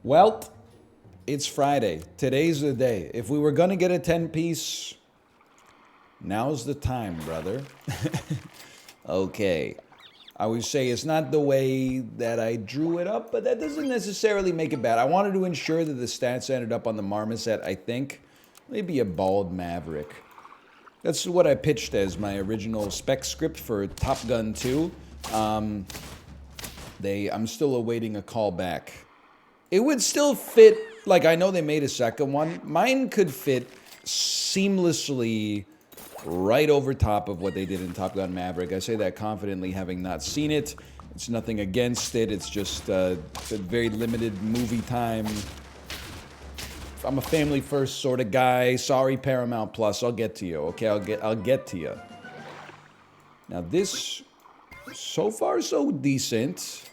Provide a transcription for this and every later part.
Well, it's Friday. Today's the day. If we were going to get a 10-piece, now's the time, brother. Okay. I would say it's not the way that I drew it up, but that doesn't necessarily make it bad. I wanted to ensure that the stats ended up on the marmoset, I think. Maybe a bald maverick. That's what I pitched as my original spec script for Top Gun 2. I'm still awaiting a call back. It would still fit, like I know they made a second one. Mine could fit seamlessly right over top of what they did in Top Gun Maverick. I say that confidently, having not seen it. It's nothing against it. It's just it's a very limited movie time. I'm a family first sort of guy. Sorry, Paramount Plus. I'll get to you. Okay, I'll get to you. Now this, so far so decent.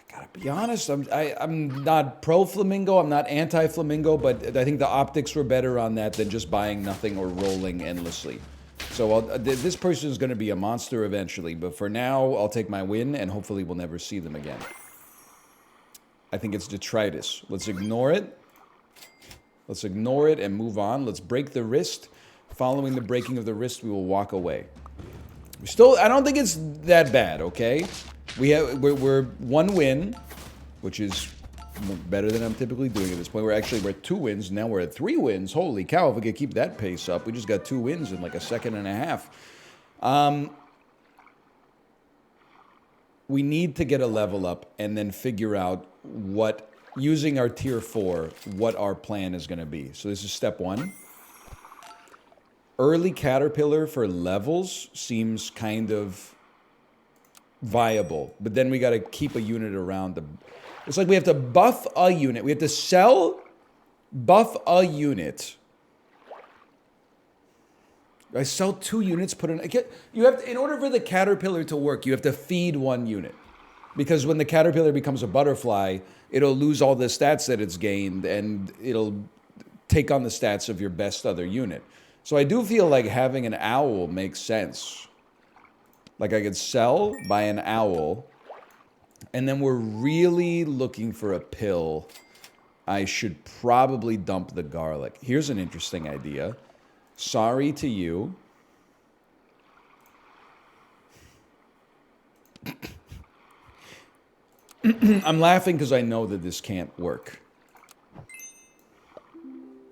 Gotta be honest, I'm not pro-flamingo, I'm not anti-flamingo, but I think the optics were better on that than just buying nothing or rolling endlessly. So this person is going to be a monster eventually, but for now, I'll take my win, and hopefully we'll never see them again. I think it's detritus. Let's ignore it. Let's ignore it and move on. Let's break the wrist. Following the breaking of the wrist, we will walk away. I don't think it's that bad, okay? We're one win, which is better than I'm typically doing at this point. We're at 2 wins. Now we're at 3 wins. Holy cow, if we could keep that pace up. We just got 2 wins in like a second and a half. We need to get a level up and then figure out what, using our tier 4, what our plan is going to be. So this is step 1. Early Caterpillar for levels seems kind of viable, but then we got to keep a unit around the... It's like we have to buff a unit. We have to sell, buff a unit. I sell 2 units, put in... You have to, in order for the Caterpillar to work, you have to feed 1 unit. Because when the Caterpillar becomes a butterfly, it'll lose all the stats that it's gained, and it'll take on the stats of your best other unit. So I do feel like having an owl makes sense. Like I could sell, buy an owl, and then we're really looking for a pill. I should probably dump the garlic. Here's an interesting idea. Sorry to you. I'm laughing because I know that this can't work.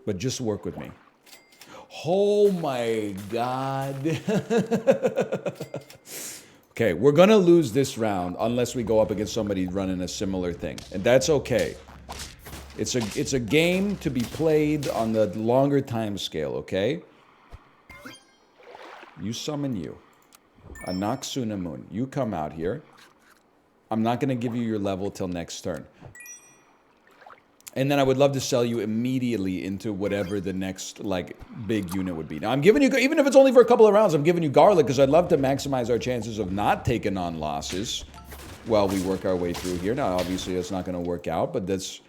But just work with me. Oh my God. Okay, we're going to lose this round unless we go up against somebody running a similar thing. And that's okay. It's a game to be played on the longer time scale, okay? You summon you. A Noxunamun. You come out here. I'm not going to give you your level till next turn. And then I would love to sell you immediately into whatever the next, like, big unit would be. Now, I'm giving you, even if it's only for a couple of rounds, I'm giving you garlic because I'd love to maximize our chances of not taking on losses while we work our way through here. Now, obviously, it's not going to work out, but that's...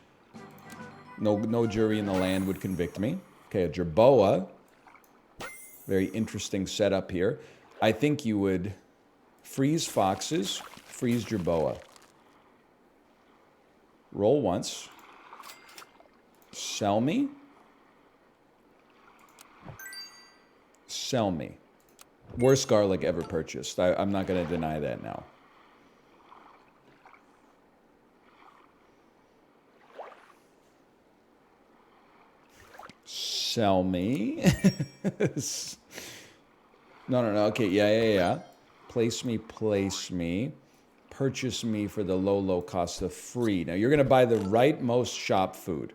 No jury in the land would convict me. Okay, a Jerboa. Very interesting setup here. I think you would freeze foxes, freeze Jerboa. Roll once. Sell me. Sell me. Worst garlic ever purchased. I'm not going to deny that now. Sell me. No. Okay, yeah. Place me. Purchase me for the low cost of free. Now, you're going to buy the rightmost shop food.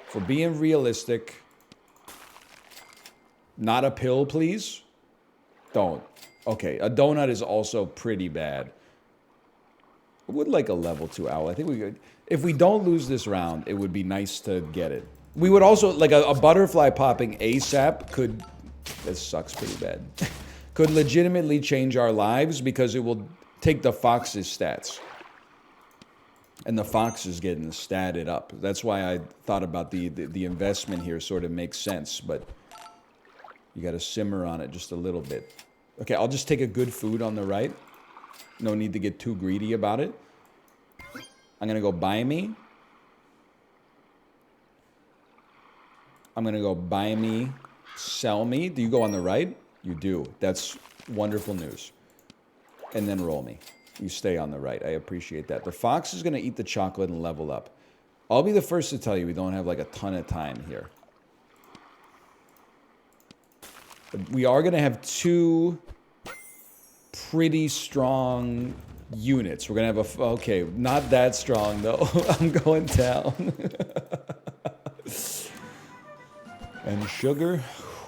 For being realistic, not a pill, please. Don't. Okay, a donut is also pretty bad. I would like a level 2 owl. I think we could. If we don't lose this round, it would be nice to get it. We would also, like a butterfly popping ASAP could, this sucks pretty bad, could legitimately change our lives because it will take the fox's stats. And the fox is getting statted up. That's why I thought about the investment here sort of makes sense, but you got to simmer on it just a little bit. Okay, I'll just take a good food on the right. No need to get too greedy about it. I'm going to go buy me. I'm going to go buy me, sell me. Do you go on the right? You do. That's wonderful news. And then roll me. You stay on the right. I appreciate that. The fox is going to eat the chocolate and level up. I'll be the first to tell you we don't have like a ton of time here. But we are going to have two pretty strong units. We're going to have a... Okay, not that strong though. I'm going down. And sugar,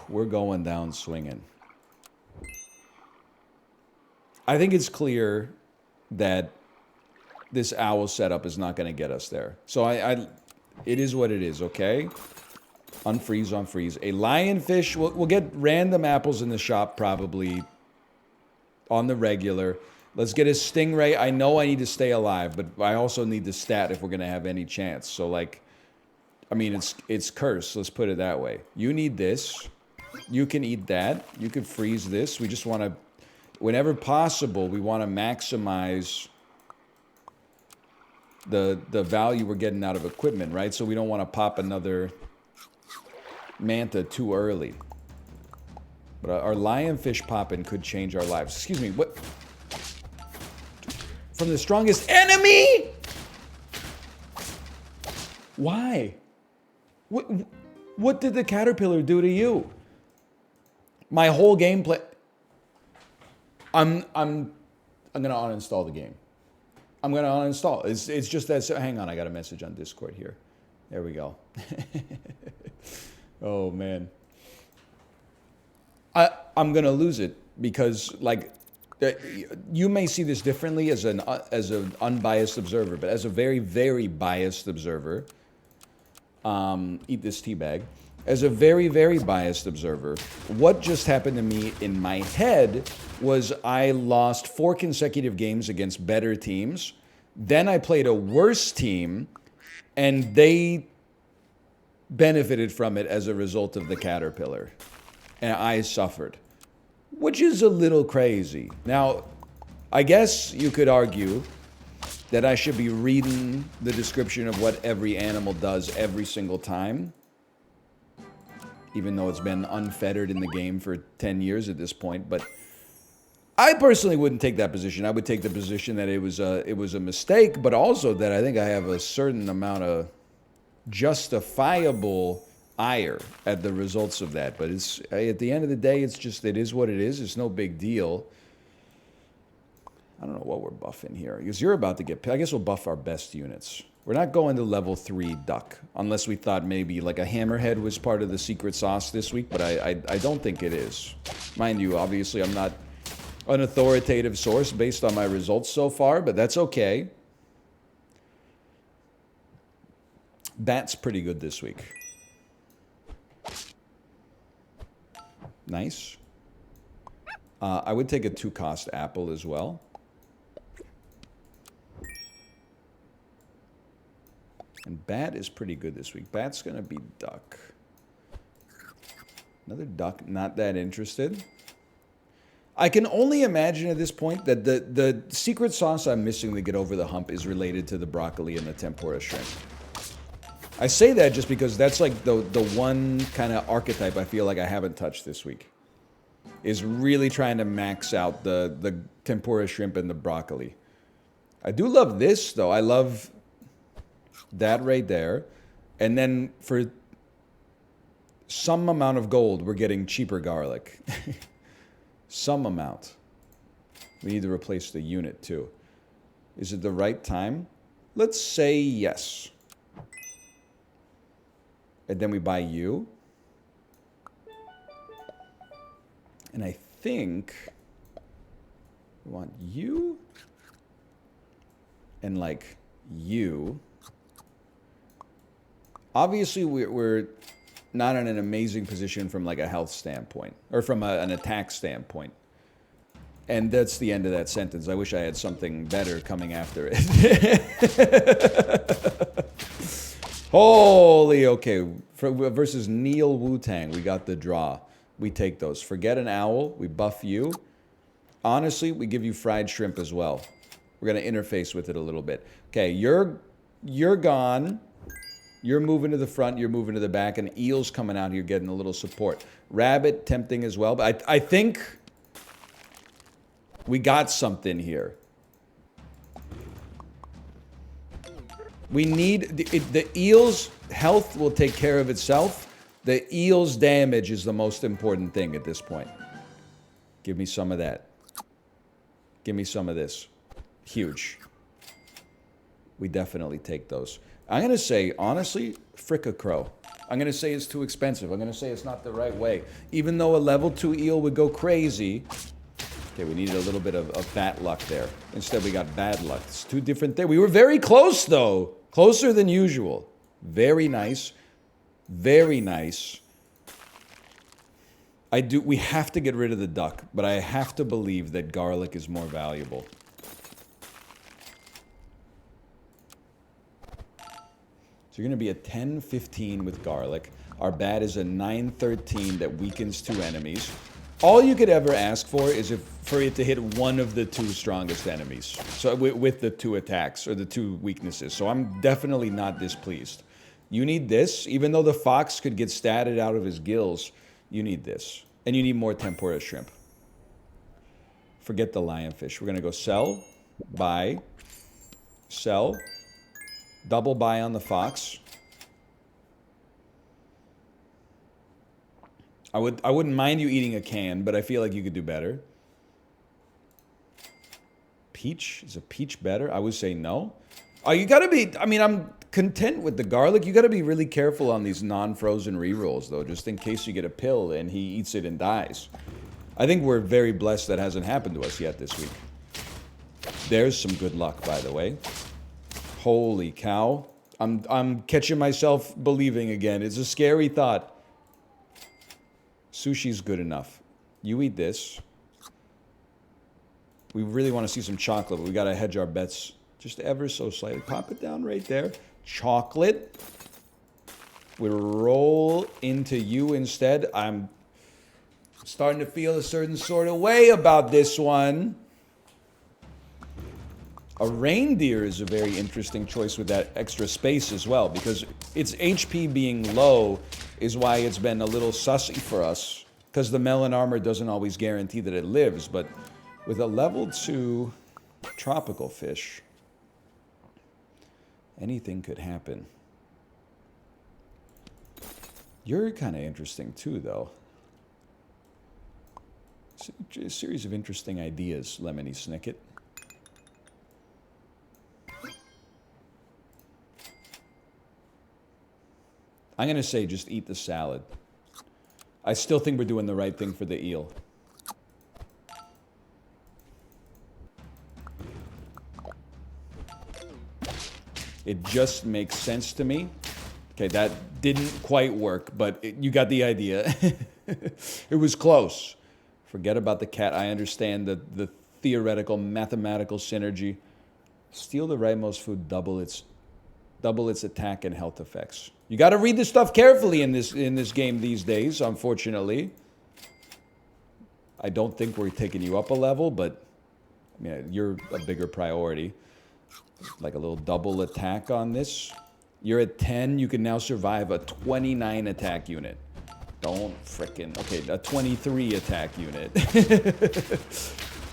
we're going down swinging. I think it's clear that this owl setup is not going to get us there. So it is what it is, okay? Unfreeze, unfreeze. A lionfish, we'll get random apples in the shop probably on the regular. Let's get a stingray. I know I need to stay alive, but I also need the stat if we're going to have any chance. So, like, I mean, it's cursed. Let's put it that way. You need this. You can eat that. You can freeze this. We just want to, whenever possible, we want to maximize the value we're getting out of equipment, right? So we don't want to pop another manta too early. But our lionfish popping could change our lives. Excuse me, what? From the strongest enemy? Why? What did the caterpillar do to you? My whole gameplay. I'm gonna uninstall the game. I'm gonna uninstall. It's just that. Hang on, I got a message on Discord here. There we go. Oh man. I'm gonna lose it because like you may see this differently as an unbiased observer, but as a very, very biased observer. Eat this tea bag. As a very, very biased observer, what just happened to me in my head was I lost 4 consecutive games against better teams. Then I played a worse team, and they benefited from it as a result of the caterpillar. And I suffered, which is a little crazy. Now, I guess you could argue that I should be reading the description of what every animal does every single time, even though it's been unfettered in the game for 10 years at this point. But I personally wouldn't take that position. I would take the position that it was a mistake, but also that I think I have a certain amount of justifiable ire at the results of that. But it's at the end of the day, it is what it is. It's no big deal. I don't know what we're buffing here, because you're about to get... I guess we'll buff our best units. We're not going to level 3 duck, unless we thought maybe like a hammerhead was part of the secret sauce this week, but I don't think it is. Mind you, obviously I'm not an authoritative source based on my results so far, but that's okay. Bat's pretty good this week. Nice. I would take a 2-cost apple as well. And bat is pretty good this week. Bat's going to be duck. Another duck, not that interested. I can only imagine at this point that the secret sauce I'm missing to get over the hump is related to the broccoli and the tempura shrimp. I say that just because that's like the one kind of archetype I feel like I haven't touched this week. Is really trying to max out the tempura shrimp and the broccoli. I do love this, though. I love that right there. And then for some amount of gold, we're getting cheaper garlic. Some amount. We need to replace the unit, too. Is it the right time? Let's say yes. And then we buy you. And I think we want you and like you. Obviously, we're not in an amazing position from like a health standpoint or from an attack standpoint. And that's the end of that sentence. I wish I had something better coming after it. Holy, okay. Versus Neil Wu-Tang, we got the draw. We take those. Forget an owl. We buff you. Honestly, we give you fried shrimp as well. We're going to interface with it a little bit. Okay, you're gone. You're moving to the front, you're moving to the back, and eel's coming out here getting a little support. Rabbit tempting as well, but I think we got something here. We need... The eel's health will take care of itself. The eel's damage is the most important thing at this point. Give me some of that. Give me some of this. Huge. We definitely take those. I'm going to say, honestly, frick a crow. I'm going to say it's too expensive. I'm going to say it's not the right way. Even though a level 2 eel would go crazy. Okay, we needed a little bit of bat luck there. Instead, we got bad luck. It's two different things. We were very close, though. Closer than usual. Very nice. Very nice. We have to get rid of the duck, but I have to believe that garlic is more valuable. So you're going to be a 10-15 with garlic. Our bat is a 9-13 that weakens 2 enemies. All you could ever ask for is for it to hit one of the 2 strongest enemies. So with the 2 attacks, or the 2 weaknesses. So I'm definitely not displeased. You need this. Even though the fox could get statted out of his gills, you need this. And you need more tempura shrimp. Forget the lionfish. We're going to go sell, buy, sell. Double buy on the fox. I wouldn't mind you eating a can, but I feel like you could do better. Peach? Is a peach better? I would say no. Oh, you gotta be... I mean, I'm content with the garlic. You gotta be really careful on these non-frozen rerolls, though, just in case you get a pill and he eats it and dies. I think we're very blessed that hasn't happened to us yet this week. There's some good luck, by the way. Holy cow. I'm catching myself believing again. It's a scary thought. Sushi's good enough. You eat this. We really want to see some chocolate, but we got to hedge our bets just ever so slightly. Pop it down right there. Chocolate. We roll into you instead. I'm starting to feel a certain sort of way about this one. A reindeer is a very interesting choice with that extra space as well, because its HP being low is why it's been a little sussy for us, because the melon armor doesn't always guarantee that it lives, but with a level 2 tropical fish, anything could happen. You're kind of interesting too, though. It's a series of interesting ideas, Lemony Snicket. I'm going to say just eat the salad. I still think we're doing the right thing for the eel. It just makes sense to me. Okay, that didn't quite work, but you got the idea. It was close. Forget about the cat. I understand the theoretical, mathematical synergy. Steal the rightmost food, double its attack and health effects. You got to read this stuff carefully in this game these days, unfortunately. I don't think we're taking you up a level, but I mean, you're a bigger priority. Like a little double attack on this. You're at 10, you can now survive a 29 attack unit. Don't frickin'... Okay, a 23 attack unit.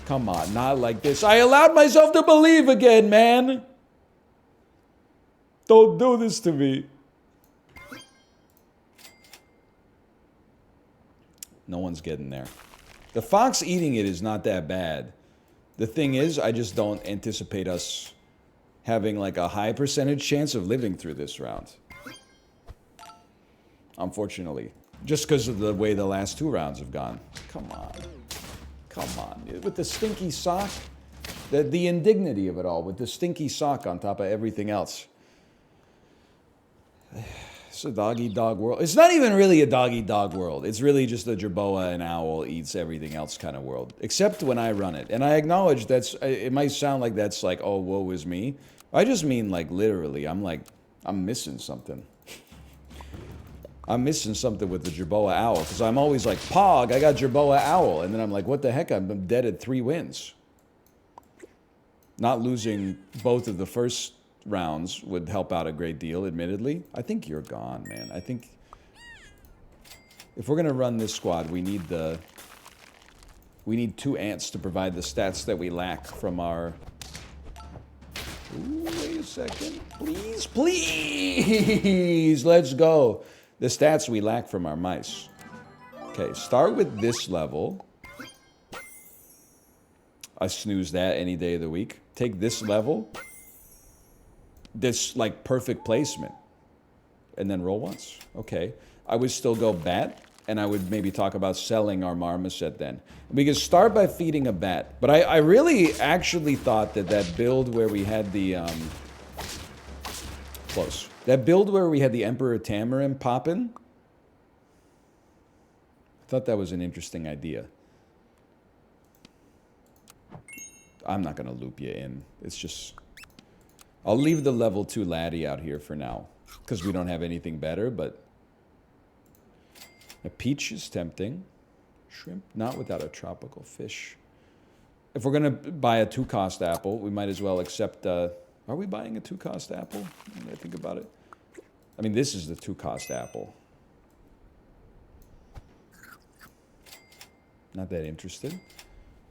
Come on, not like this. I allowed myself to believe again, man! Don't do this to me. No one's getting there. The fox eating it is not that bad. The thing is, I just don't anticipate us having like a high percentage chance of living through this round. Unfortunately. Just because of the way the last 2 rounds have gone. Come on. Come on. With the stinky sock. The indignity of it all. With the stinky sock on top of everything else. It's a dog-eat-dog world. It's not even really a dog-eat-dog world. It's really just a jerboa and owl eats everything else kind of world. Except when I run it. And I acknowledge it might sound like that's like, oh, woe is me. I just mean like literally. I'm missing something. I'm missing something with the jerboa owl. Because I'm always like, Pog, I got jerboa owl. And then I'm like, what the heck? I'm dead at 3 wins. Not losing both of the first rounds would help out a great deal, admittedly. I think you're gone, man. I think if we're going to run this squad, we need 2 ants to provide the stats that we lack from our... Ooh, wait a second. Please, please! Let's go. The stats we lack from our mice. Okay, start with this level. I snooze that any day of the week. Take this level. This, like, perfect placement. And then roll once. Okay. I would still go bat, and I would maybe talk about selling our marmoset then. We could start by feeding a bat. But I really actually thought that build where we had the... close. That build where we had the Emperor Tamarin poppin', I thought that was an interesting idea. I'm not going to loop you in. It's just... I'll leave the level 2 laddie out here for now. Because we don't have anything better, but... A peach is tempting. Shrimp, not without a tropical fish. If we're going to buy a 2-cost apple, we might as well accept... are we buying a 2-cost apple? When I think about it. I mean, this is the 2-cost apple. Not that interested.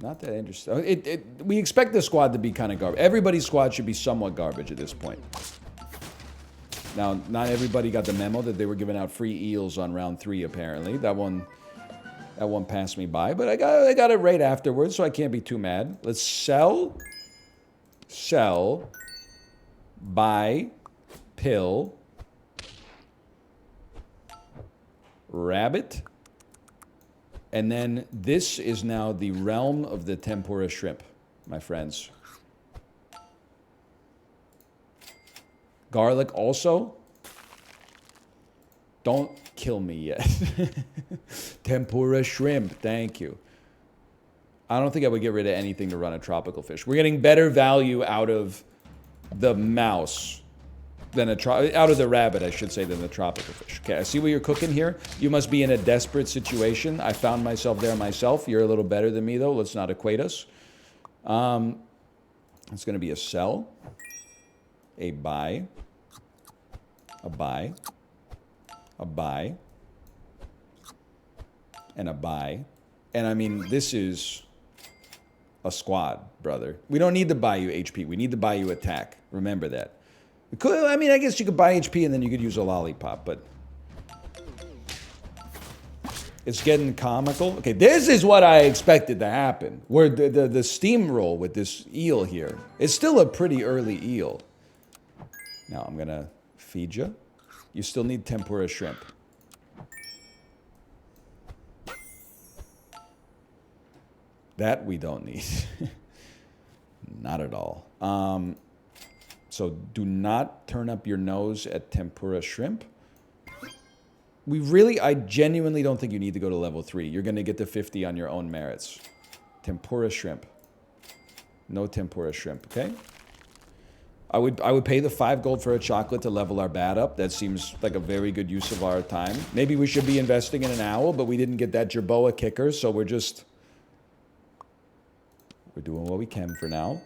Not that interested. We expect the squad to be kind of garbage. Everybody's squad should be somewhat garbage at this point. Now, not everybody got the memo that they were giving out free eels on round 3, apparently. That one passed me by, but I got it right afterwards, so I can't be too mad. Let's sell, buy, pill, rabbit, and then this is now the realm of the tempura shrimp, my friends. Garlic also. Don't kill me yet. Tempura shrimp, thank you. I don't think I would get rid of anything to run a tropical fish. We're getting better value out of the mouse than out of the rabbit, I should say, than the tropical fish. Okay, I see what you're cooking here. You must be in a desperate situation. I found myself there myself. You're a little better than me, though. Let's not equate us. It's going to be a sell, a buy, a buy, a buy, and a buy. And I mean, this is a squad, brother. We don't need to buy you HP. We need to buy you attack. Remember that. I mean, I guess you could buy HP and then you could use a lollipop, but... It's getting comical. Okay, this is what I expected to happen. Where the steamroll with this eel here. It's still a pretty early eel. Now, I'm going to feed you. You still need tempura shrimp. That we don't need. Not at all. So do not turn up your nose at tempura shrimp. I genuinely don't think you need to go to level 3. You're going to get to 50 on your own merits. Tempura shrimp. No tempura shrimp, okay? I would pay the 5 gold for a chocolate to level our bat up. That seems like a very good use of our time. Maybe we should be investing in an owl, but we didn't get that jerboa kicker, so we're doing what we can for now.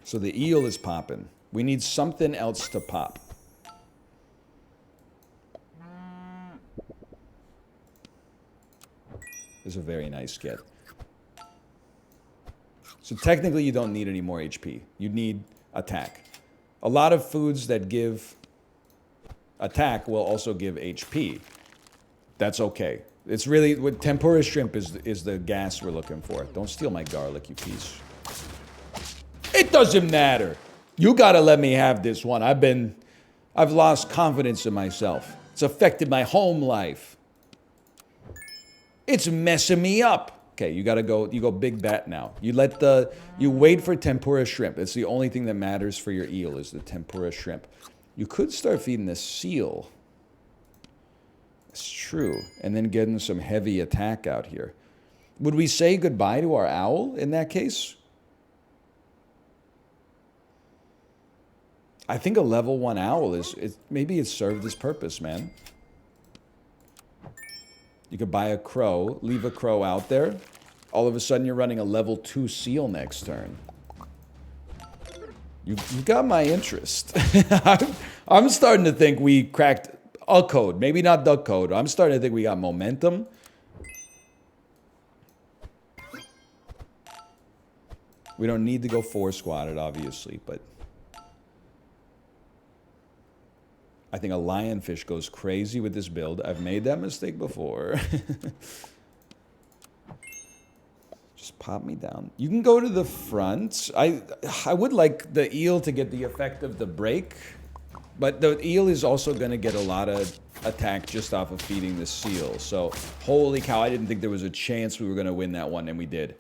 So the eel is popping. We need something else to pop. This is a very nice get. So technically you don't need any more HP. You need attack. A lot of foods that give attack will also give HP. That's okay. It's really, what tempura shrimp is the gas we're looking for. Don't steal my garlic, you piece. It doesn't matter. You gotta let me have this one. I've lost confidence in myself. It's affected my home life. It's messing me up. Okay, you go big bat now. You wait for tempura shrimp. It's the only thing that matters for your eel is the tempura shrimp. You could start feeding the seal. It's true. And then getting some heavy attack out here. Would we say goodbye to our owl in that case? I think a level 1 owl maybe it's served its purpose, man. You could buy a crow, leave a crow out there, all of a sudden you're running a level 2 seal next turn. You got my interest. I'm starting to think we cracked a code. Maybe not the code. I'm starting to think we got momentum. We don't need to go 4-squatted, obviously, but I think a lionfish goes crazy with this build. I've made that mistake before. Just pop me down. You can go to the front. I would like the eel to get the effect of the break, but the eel is also going to get a lot of attack just off of feeding the seal. So, holy cow, I didn't think there was a chance we were going to win that one, and we did.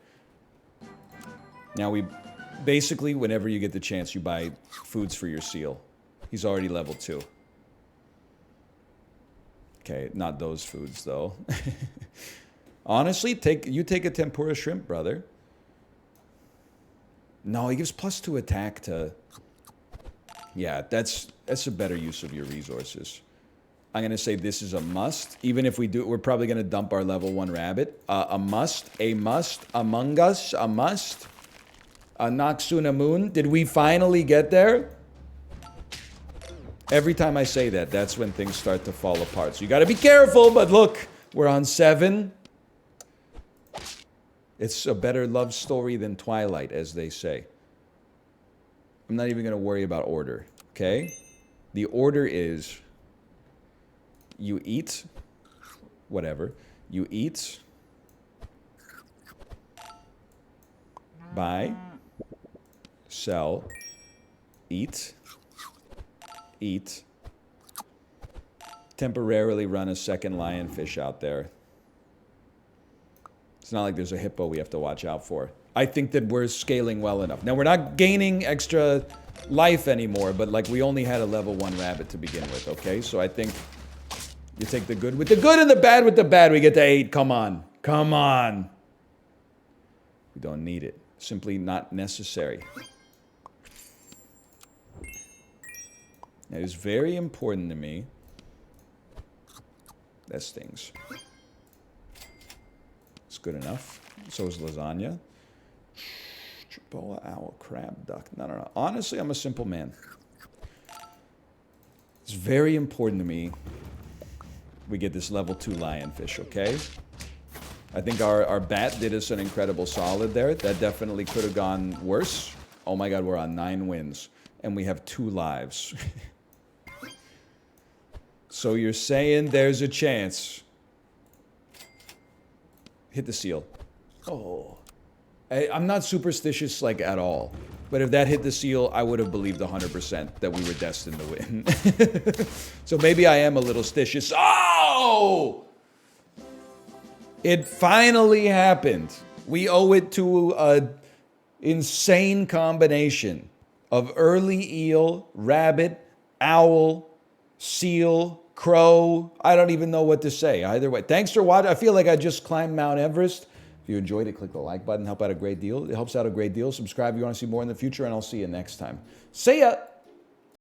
Now we, basically, whenever you get the chance, you buy foods for your seal. He's already level 2. Okay, not those foods, though. Honestly, you take a tempura shrimp, brother. No, he gives +2 attack to... Yeah, that's a better use of your resources. I'm going to say this is a must. Even if we do, we're probably going to dump our level 1 rabbit. A must, Among Us, a must. A Noxuna Moon. Did we finally get there? Every time I say that, that's when things start to fall apart. So you got to be careful, but look, we're on 7. It's a better love story than Twilight, as they say. I'm not even going to worry about order, okay? The order is you eat, whatever. You eat, buy, sell, eat, temporarily run a second lionfish out there. It's not like there's a hippo we have to watch out for. I think that we're scaling well enough. Now, we're not gaining extra life anymore, but like we only had a level 1 rabbit to begin with, okay? So I think you take the good with the good and the bad with the bad. We get to 8. Come on. Come on. We don't need it. Simply not necessary. It is very important to me. That stings. It's good enough. So is lasagna. Chipola, owl, crab, duck. No. Honestly, I'm a simple man. It's very important to me we get this level 2 lionfish, okay? I think our bat did us an incredible solid there. That definitely could have gone worse. Oh my god, we're on 9 wins. And we have 2 lives. So you're saying there's a chance. Hit the seal. Oh. I'm not superstitious, like, at all. But if that hit the seal, I would have believed 100% that we were destined to win. So maybe I am a little stitious. Oh! It finally happened. We owe it to an insane combination of early eel, rabbit, owl, seal, crow. I don't even know what to say. Either way. Thanks for watching. I feel like I just climbed Mount Everest. If you enjoyed it, click the like button. Help out a great deal. It helps out a great deal. Subscribe if you want to see more in the future, and I'll see you next time. See ya!